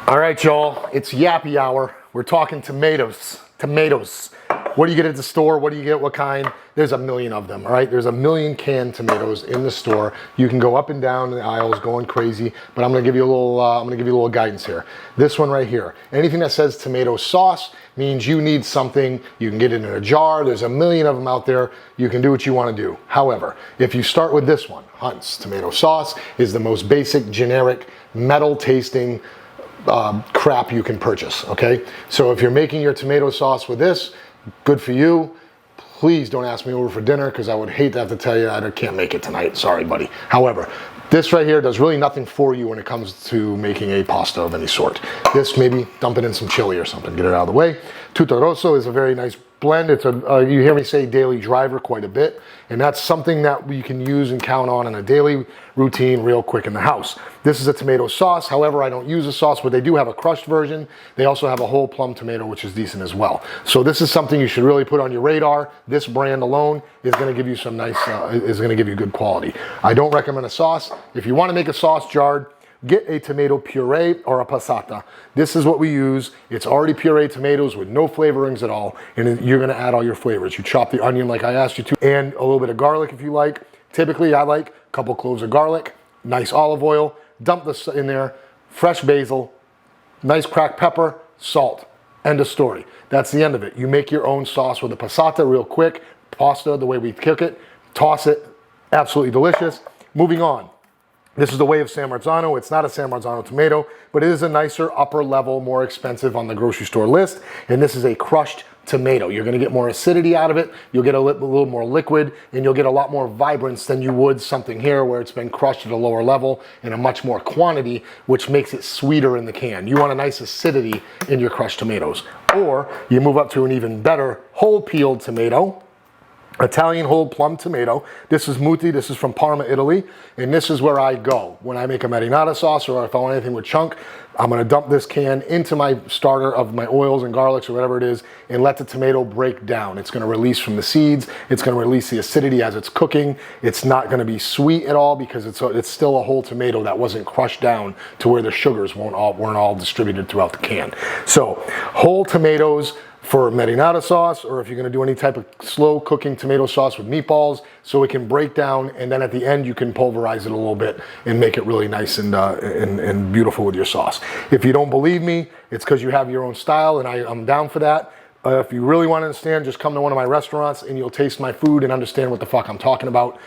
All right, y'all, it's Yappy Hour. We're talking tomatoes. Tomatoes. What do you get at the store? What do you get? What kind? There's a million of them, all right? There's a million canned tomatoes in the store. You can go up and down the aisles going crazy, but I'm gonna give you a little guidance here. This one right here. Anything that says tomato sauce means you need something. You can get it in a jar. There's a million of them out there. You can do what you want to do. However, if you start with this one, Hunt's tomato sauce is the most basic, generic, metal tasting crap you can purchase, okay? So if you're making your tomato sauce with this, good for you. Please don't ask me over for dinner because I would hate to have to tell you I can't make it tonight. Sorry, buddy. However, this right here does really nothing for you when it comes to making a pasta of any sort. This, maybe dump it in some chili or something, get it out of the way. Tutto rosso is a very nice blend. It's you hear me say daily driver quite a bit, and that's something that you can use and count on in a daily routine real quick in the house. This is a tomato sauce. However, I don't use a sauce, but they do have a crushed version. They also have a whole plum tomato, which is decent as well. So this is something you should really put on your radar. This brand alone is going to give you some nice, is going to give you good quality. I don't recommend a sauce. If you want to make a sauce jarred, get a tomato puree or a passata. This is what we use. It's already pureed tomatoes with no flavorings at all, and you're gonna add all your flavors. You chop the onion like I asked you to, and a little bit of garlic if you like. Typically, I like a couple cloves of garlic, nice olive oil, dump this in there, fresh basil, nice cracked pepper, salt. End of story. That's the end of it. You make your own sauce with a passata real quick, pasta the way we cook it, toss it, absolutely delicious. Moving on. This is the way of San Marzano. It's not a San Marzano tomato, but it is a nicer, upper level, more expensive on the grocery store list. And this is a crushed tomato. You're gonna get more acidity out of it. You'll get a little more liquid, and you'll get a lot more vibrance than you would something here where it's been crushed at a lower level in a much more quantity, which makes it sweeter in the can. You want a nice acidity in your crushed tomatoes. Or you move up to an even better whole peeled tomato. Italian whole plum tomato. This is Muti, this is from Parma, Italy, and this is where I go. When I make a marinara sauce or if I want anything with chunk, I'm gonna dump this can into my starter of my oils and garlics or whatever it is and let the tomato break down. It's gonna release from the seeds, it's gonna release the acidity as it's cooking. It's not gonna be sweet at all because it's still a whole tomato that wasn't crushed down to where the sugars weren't all distributed throughout the can. So, whole tomatoes, for marinara sauce, or if you're gonna do any type of slow cooking tomato sauce with meatballs, so it can break down, and then at the end you can pulverize it a little bit and make it really nice and beautiful with your sauce. If you don't believe me, it's because you have your own style, and I'm down for that. If you really want to understand, just come to one of my restaurants and you'll taste my food and understand what the fuck I'm talking about.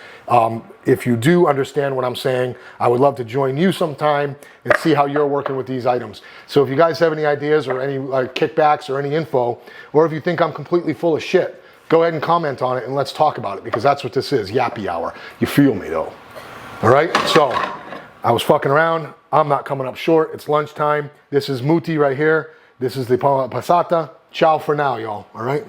If you do understand what I'm saying, I would love to join you sometime and see how you're working with these items. So if you guys have any ideas or any kickbacks or any info, or if you think I'm completely full of shit, go ahead and comment on it and let's talk about it, because that's what this is, Yappy Hour. You feel me though. All right, so I was fucking around. I'm not coming up short. It's lunchtime. This is Muti right here. This is the passata. Ciao for now, y'all, all right?